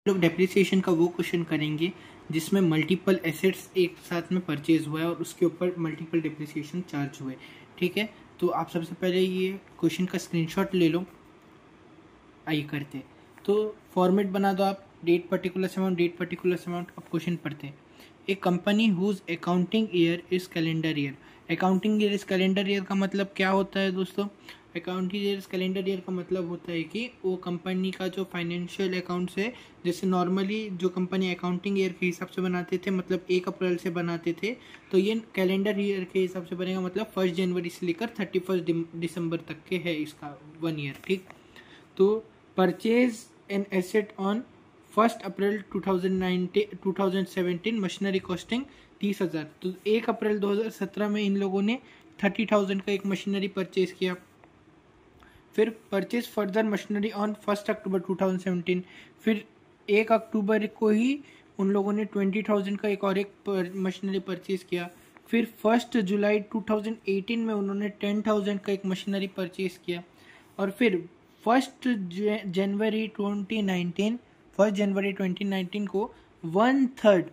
लोग डेप्रिसिएशन का वो क्वेश्चन करेंगे जिसमें मल्टीपल एसेट्स एक साथ में परचेज हुआ है और उसके ऊपर मल्टीपल डेप्रिसिएशन चार्ज हुए। ठीक है, तो आप सबसे पहले ये क्वेश्चन का स्क्रीनशॉट ले लो। आइए करते हैं। तो फॉर्मेट बना दो आप, डेट पर्टिकुलर अमाउंट। अब क्वेश्चन पढ़ते हैं। A company whose accounting year is calendar year. Accounting year is calendar year का मतलब क्या होता है दोस्तों? अकाउंटिंग ईयर कैलेंडर ईयर का मतलब होता है कि वो कंपनी का जो फाइनेंशियल अकाउंट्स है, जैसे नॉर्मली जो कंपनी अकाउंटिंग ईयर के हिसाब से बनाते थे, मतलब 1 अप्रैल से बनाते थे, तो ये कैलेंडर ईयर के हिसाब से बनेगा, मतलब 1 जनवरी से लेकर 31 दिसंबर तक के है इसका 1 ईयर। ठीक, तो purchase an asset on 1 April 2017 machinery costing 30,000। तो 1 अप्रैल 2017 में इन लोगों ने 30,000 का एक मशीनरी परचेज किया। फिर परचेज फर्दर मशीनरी ऑन 1 अक्टूबर 2017। फिर 1 अक्टूबर को ही उन लोगों ने 20,000 का एक और एक मशीनरी परचेज किया। फिर 1 जुलाई 2018 में उन्होंने 10,000 का एक मशीनरी परचेज किया। और फिर 1 जनवरी 2019 को one third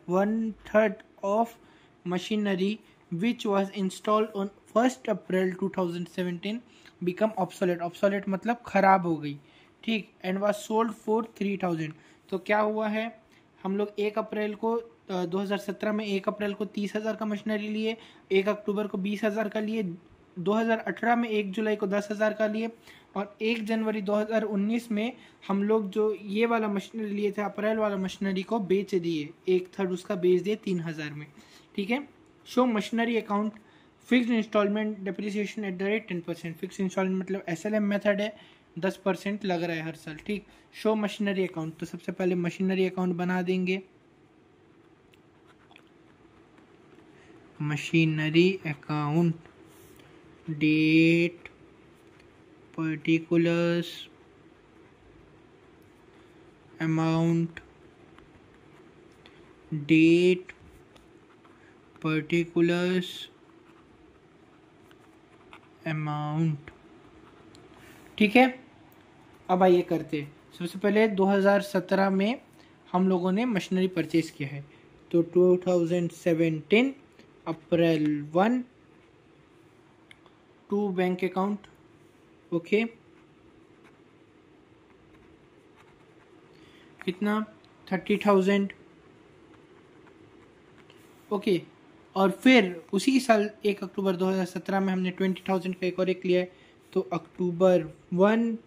of machinery which was installed on 1 April 2017 become obsolete मतलब खराब हो गई। ठीक, एंड वाज सोल्ड फॉर 3,000। तो क्या हुआ है, हम लोग 1 अप्रैल को 2017 में 1 अप्रैल को 30,000 का मशीनरी लिए, 1 अक्टूबर को 20,000 का लिए, 2018 में 1 जुलाई को 10,000 का लिए, और 1 जनवरी 2019 में हम लोग जो ये वाला मशीनरी लिए थे, अप्रैल वाला मशीनरी को बेच दिए, 1/3 उसका बेच दिए 3,000 में। ठीक है, show machinery account fixed instalment depreciation at the rate 10%। Fix instalment मतलब SLM मेथड है, 10% लग रहा है हर साल। ठीक, शो मशीनरी अकाउंट, तो सबसे पहले मशीनरी अकाउंट बना देंगे। Machinery account, date particulars, amount, date, particulars, amount। ठीक है, अब आइए करते हैं। सबसे पहले 2017 में हम लोगों ने मशीनरी परचेज किया है, तो 2017 अप्रैल 1 टू बैंक अकाउंट। ओके, कितना? 30,000। ओके, और फिर उसी साल 1 अक्टूबर 2017 में हमने 20,000 का एक और एक लिया है, तो अक्टूबर 1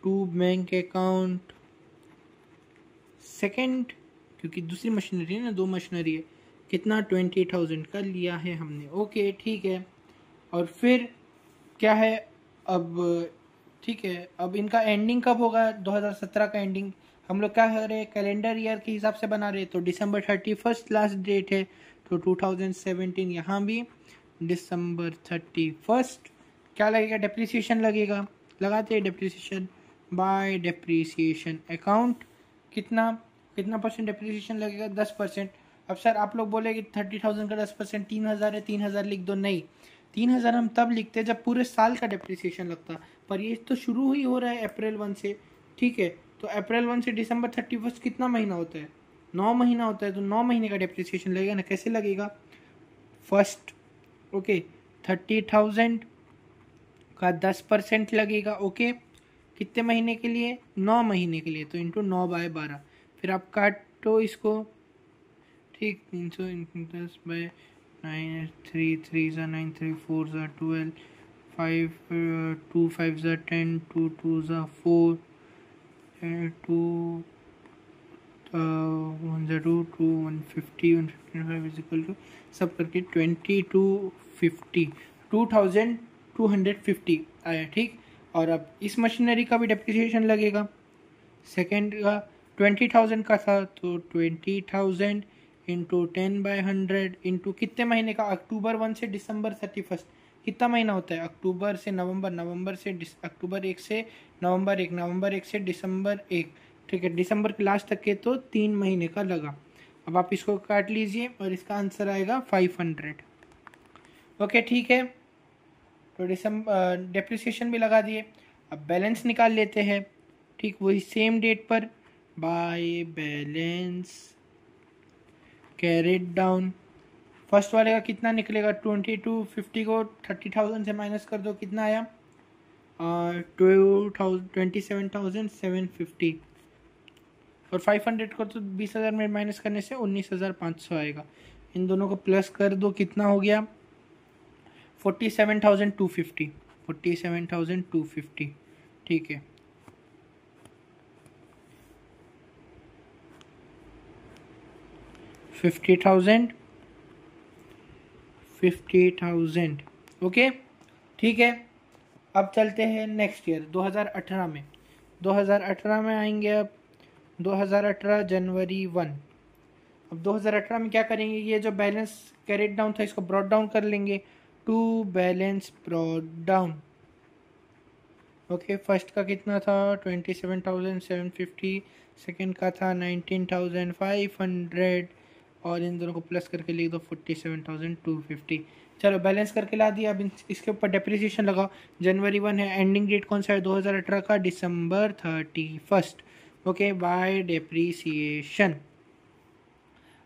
टू बैंक अकाउंट सेकंड, क्योंकि दूसरी मशीनरी है ना, 2 मशीनरी है, कितना? 20,000 का लिया है हमने। ओके, ठीक है, और फिर क्या है अब? ठीक है, अब इनका एंडिंग कब होगा? 2017 का एंडिंग हम लोग क्या कर रहे हैं, कैलेंडर ईयर के हिसाब से बना रहे हैं, तो December 31 लास्ट डेट है, तो 2017 यहाँ भी December 31। क्या लगेगा? डेप्रिसिएशन लगेगा, लगाते हैं डेप्रिसिएशन बाय डेप्रिसिएशन अकाउंट। कितना परसेंट डेप्रिसिएशन लगेगा? 10%। अब सर आप लोग बोले कि 30,000 का 10% 3,000 है, 3,000 लिख दो। नहीं, 3,000 हम तब लिखते जब पूरे साल का डेप्रिसिएशन लगता, पर ये तो शुरू ही हो रहा है अप्रैल 1 से। ठीक है, तो अप्रैल 1 से December 31 कितना महीना होता है? 9 महीना होता है, तो 9 महीने का डेप्रिसिएशन लगेगा ना। कैसे लगेगा? फर्स्ट, ओके, 30,000 का 10% लगेगा। ओके, कितने महीने के लिए? 9 महीने के लिए, तो इंटू 9/12। फिर आप काटो इसको। ठीक, 310 बाय 9, 3 3 9, 3 4 12, 5 2 5 10, 2 2 4, 2 102 150 155 इज इक्वल टू सब करके 2250 2250 आया। ठीक, और अब इस मशीनरी का भी डेप्रिसिएशन लगेगा। सेकेंड का 20,000 का था, तो 20,000 इंटू 10/100 इंटू कितने महीने का? अक्टूबर 1 से December 31। कितना महीना होता है? अक्टूबर से नवंबर, नवंबर से अक्टूबर 1 से नवंबर 1, नवंबर 1 से December 1। ठीक है, दिसंबर के लास्ट तक के तो 3 महीने का लगा। अब आप इसको काट लीजिए और इसका आंसर आएगा 500। ओके, ठीक है, तो डेप्रिसिएशन भी लगा दिए। अब बैलेंस निकाल लेते हैं। ठीक, वही सेम डेट पर by balance carried down. First वाले का कितना निकलेगा, 2250 को 30,000 से माइनस कर दो, कितना आया 27,750, और 500 को तो 20,000 में माइनस करने से 19,500 आएगा। इन दोनों को प्लस कर दो, कितना हो गया 47,250, 47,250। ठीक है, फिफ्टी थाउजेंड। ओके ठीक है। अब चलते हैं नेक्स्ट ईयर 2018 में। 2018 में आएंगे अब 2018 जनवरी 1। अब 2018 में क्या करेंगे, ये जो बैलेंस कैरिड डाउन था इसको ब्रॉट डाउन कर लेंगे to balance brought down. Okay, first का कितना था 27,750, सेकंड का था 19,500 और इन दोनों को प्लस करके लिख दो 47,250। चलो बैलेंस करके ला दिया। अब इसके ऊपर डेप्रिसिएशन लगाओ। जनवरी 1 है, एंडिंग डेट कौन सा है 2018 का, दिसंबर 31। Okay, bye depreciation.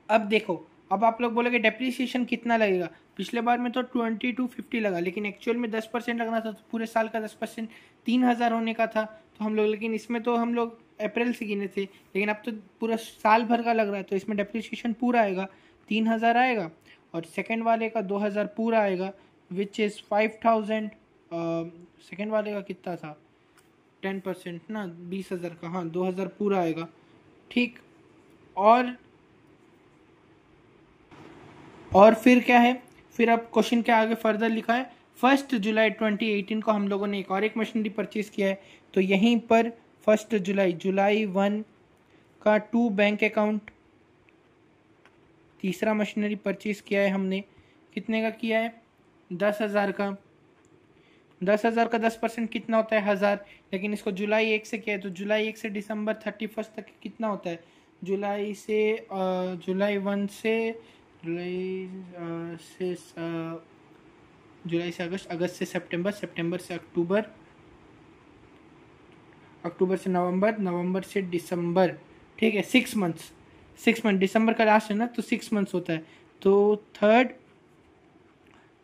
अब देखो, अब आप लोग बोलोगे डेप्रिसिएशन कितना लगेगा। पिछले बार में तो 2250 लगा, लेकिन एक्चुअल में 10% लगना था, तो पूरे साल का 10% 3,000 होने का था। तो हम लोग, लेकिन इसमें तो हम लोग अप्रैल से गिने थे, लेकिन अब तो पूरा साल भर का लग रहा है, तो इसमें डेप्रिसिएशन पूरा आएगा 3,000 आएगा, और सेकेंड वाले का 2,000 पूरा आएगा, विच इज़ 5,000। सेकेंड वाले का कितना था 10% ना, 20,000 का, हाँ 2,000 पूरा आएगा। ठीक, और फिर क्या है, फिर अब क्वेश्चन के आगे फर्दर लिखा है 1 जुलाई 2018 को हम लोगों ने एक मशीनरी परचेज किया है। तो यहीं पर 1 जुलाई 1 का 2 बैंक अकाउंट, तीसरा मशीनरी परचेज किया है हमने, कितने का किया है 10,000 का। 10,000 का 10% कितना होता है 1,000, लेकिन इसको जुलाई 1 से किया है, तो जुलाई 1 से दिसंबर 31 तक कितना होता है, जुलाई 1 से जुलाई से अगस्त, अगस्त से सितंबर, सितंबर से अक्टूबर, अक्टूबर से नवंबर, नवंबर से दिसंबर। ठीक है, 6 मंथ्स, दिसंबर का लास्ट है ना, तो 6 मंथ्स होता है। तो थर्ड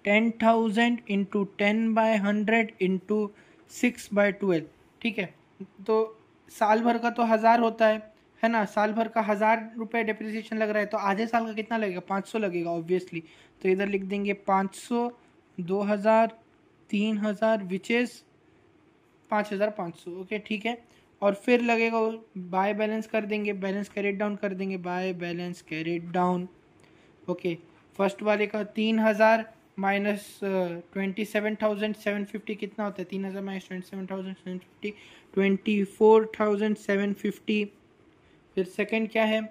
10,000 इंटू 10/100 इंटू 6/12। ठीक है, तो साल भर का तो 1,000 होता है ना, साल भर का 1,000 रुपये डेप्रिसिएशन लग रहा है, तो आधे साल का कितना लगेगा 500 लगेगा ऑब्वियसली। तो इधर लिख देंगे 500, 2,000, 3,000 विच इज़ 5,500। ओके ठीक है, और फिर लगेगा बाय बैलेंस कर देंगे, बैलेंस कैरिड डाउन कर देंगे, by balance carried down. Okay, first वाले का 3,000 माइनस 27,750 कितना होता है, 3,000 माइनस 27,750 24,750। फिर सेकंड क्या है,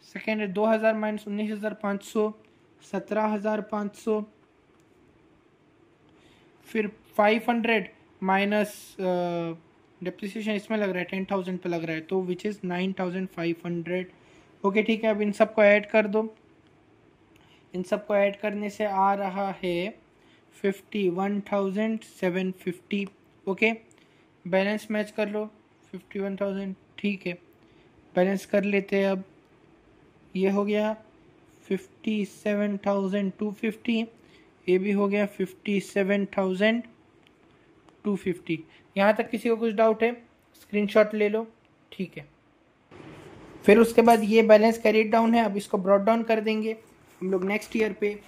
सेकंड है 2,000 माइनस 19,500 17,500। फिर 500 माइनस डेप्रिसिएशन इसमें लग रहा है 10,000 पे लग रहा है, तो विच इज़ 9,500। ओके ठीक है, अब इन सबको ऐड कर दो। इन सबको ऐड करने से आ रहा है 51,750। ओके, बैलेंस मैच कर लो 51,000। ठीक है, बैलेंस कर लेते हैं। अब ये हो गया 57,250, ये भी हो गया 57,250। यहाँ तक किसी को कुछ डाउट है स्क्रीनशॉट ले लो। ठीक है, फिर उसके बाद ये बैलेंस कैरिड डाउन है, अब इसको ब्रॉट डाउन कर देंगे हम लोग नेक्स्ट ईयर पे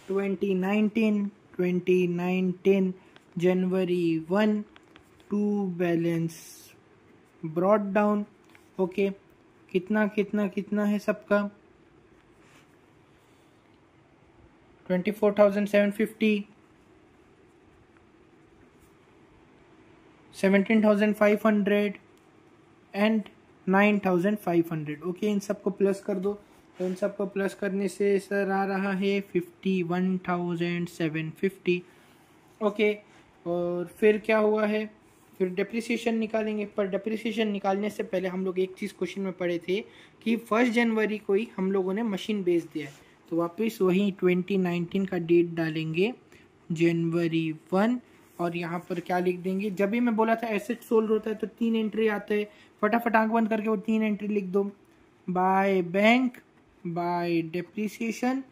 2019 जनवरी 1 to balance brought down. Okay, कितना कितना कितना है सबका 24,750, 17,500 एंड 9,500। ओके, इन सबको प्लस कर दो। तो इन सबको प्लस करने से सर आ रहा है 51,750। ओके, और फिर क्या हुआ है, फिर डेप्रिसिएशन निकालेंगे। पर डेप्रिसिएशन निकालने से पहले हम लोग एक चीज़ क्वेश्चन में पढ़े थे कि 1 जनवरी को ही हम लोगों ने मशीन बेच दिया है, तो वापस वही 2019 का डेट डालेंगे, जनवरी 1 और यहाँ पर क्या लिख देंगे, जब भी मैं बोला था एसेट सोल्ड होता है तो 3 एंट्री आते हैं, फटाफट आंख बंद करके वो 3 एंट्री लिख दो, बाय बैंक, बाय डेप्रिसिएशन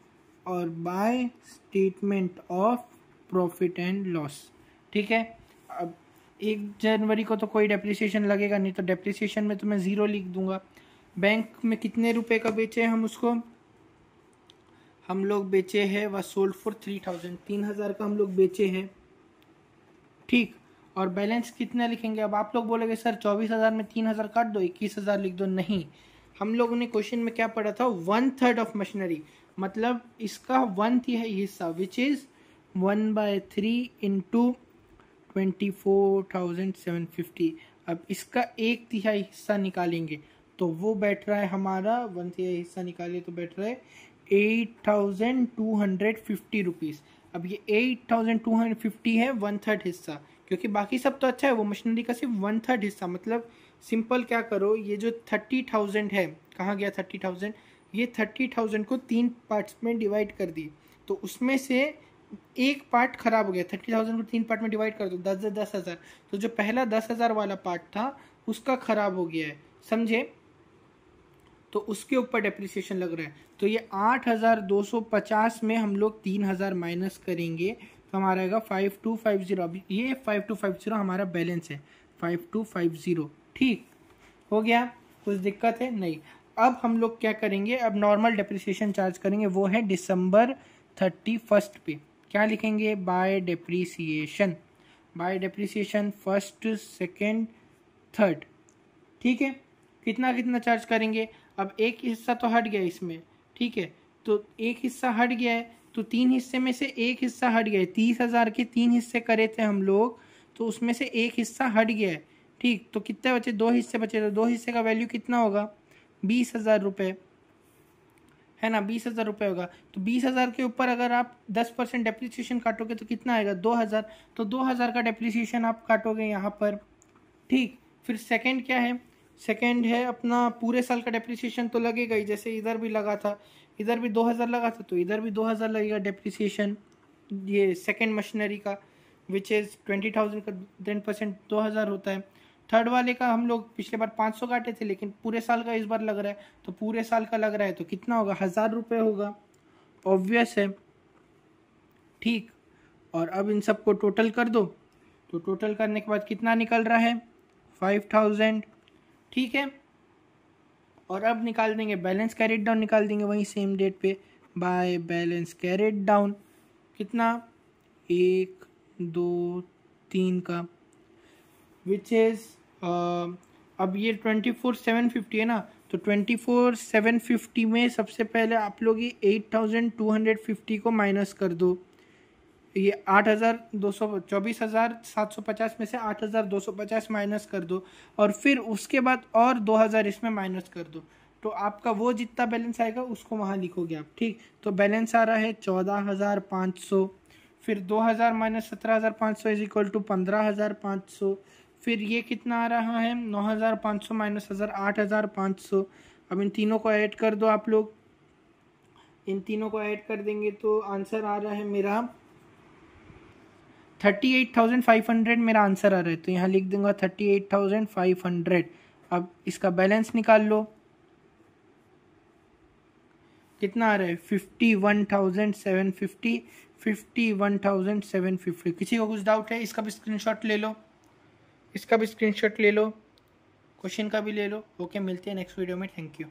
और by statement of profit and loss. ठीक है, अब 1 जनवरी को तो कोई डेप्रिसिएशन लगेगा नहीं, तो डेप्रिसिएशन में तो मैं 0 लिख दूंगा। बैंक में कितने रुपए का बेचे हम उसको, हम लोग बेचे हैं व सोल्ड फॉर 3000, 3000 का हम लोग बेचे हैं। ठीक, और बैलेंस कितना लिखेंगे। अब आप लोग बोलोगे सर 24,000 में 3,000 काट दो, 21,000 लिख दो। नहीं, हम लोगों ने क्वेश्चन में क्या पढ़ा था, 1/3 ऑफ मशीनरी, मतलब इसका 1/3 हिस्सा विच इज 1/3 इंटू 24,750। अब इसका 1/3 हिस्सा निकालेंगे तो वो बैठ रहा है हमारा, 1/3 हिस्सा निकालिए तो बैठ रहा है 8,250 रुपीज़। अब ये 8,250 है 1/3 हिस्सा, क्योंकि बाकी सब तो अच्छा है, वो मशीनरी का सिर्फ 1/3 हिस्सा। मतलब सिंपल क्या करो, ये जो 30,000 है, कहाँ गया 30,000, ये 30,000 को 3 पार्ट्स में डिवाइड कर दी, तो उसमें से एक पार्ट खराब हो गया। 30,000 को 3 पार्ट में डिवाइड कर दो, 10,000, तो जो पहला 10,000 वाला पार्ट था उसका खराब हो गया है, समझे, तो उसके ऊपर डेप्रिसिएशन लग रहा है। तो ये 8,250 में हम लोग 3,000 माइनस करेंगे तो हमारा आएगा 5250। अभी ये 5250 हमारा बैलेंस है, 5250। ठीक हो गया, कुछ दिक्कत है नहीं। अब हम लोग क्या करेंगे, अब नॉर्मल डेप्रिसिएशन चार्ज करेंगे, वो है December 31 पे। क्या लिखेंगे, bye depreciation, bye depreciation 1st, 2nd, 3rd। ठीक है, कितना कितना चार्ज करेंगे। अब एक हिस्सा तो हट गया इसमें, ठीक है, तो एक हिस्सा हट गया है, तो 3 हिस्से में से एक हिस्सा हट गया है। 30,000 के 3 हिस्से करे थे हम लोग, तो उसमें से एक हिस्सा हट गया है। ठीक, तो कितने बचे, 2 हिस्से बचे, तो 2 हिस्से का वैल्यू कितना होगा, 20,000 रुपये, है ना, 20,000 रुपये होगा। तो 20,000 के ऊपर अगर आप 10% डेप्रिसिएशन काटोगे तो कितना आएगा, 2,000। तो 2,000 का डेप्रिसिएशन आप काटोगे यहाँ पर। ठीक, फिर सेकंड क्या है, सेकंड है अपना पूरे साल का डेप्रिसिएशन तो लगेगा ही, जैसे इधर भी लगा था, इधर भी 2,000 लगा था, तो इधर भी 2,000 लगेगा डेप्रिसिएशन ये सेकंड मशीनरी का, विच इज़ 20,000 का 10% 2,000 होता है। थर्ड वाले का हम लोग पिछले बार 500 काटे थे, लेकिन पूरे साल का इस बार लग रहा है, तो पूरे साल का लग रहा है तो कितना होगा, 1,000 रुपये होगा, ऑब्वियस है। ठीक, और अब इन सबको टोटल कर दो, तो टोटल करने के बाद कितना निकल रहा है, 5,000। ठीक है, और अब निकाल देंगे बैलेंस कैरिड डाउन, निकाल देंगे वहीं सेम डेट पे, बाय बैलेंस कैरिड डाउन, कितना 1, 2, 3 का, विच इज़ अब ये 24,750 है ना, तो 24,750 में सबसे पहले आप लोग ये 8,250 को माइनस कर दो। ये 24,750 में से 8,250 माइनस कर दो, और फिर उसके बाद और 2,000 इसमें माइनस कर दो, तो आपका वो जितना बैलेंस आएगा उसको वहाँ लिखोगे आप। ठीक, तो बैलेंस आ रहा है 14,500, फिर 2,000 माइनस 17,500 इज इक्वल टू 15,500, फिर ये कितना आ रहा है 9,500 माइनस 1,000 8,500। अब इन तीनों को ऐड कर दो आप लोग, इन तीनों को ऐड कर देंगे तो आंसर आ रहा है मेरा 38,500 मेरा आंसर आ रहा है, तो यहाँ लिख दूंगा 38,500। अब इसका बैलेंस निकाल लो, कितना आ रहा है 51,750, 51,750। किसी को कुछ डाउट है, इसका भी स्क्रीनशॉट ले लो, इसका भी स्क्रीनशॉट ले लो, क्वेश्चन का भी ले लो। ओके, मिलते हैं नेक्स्ट वीडियो में, थैंक यू।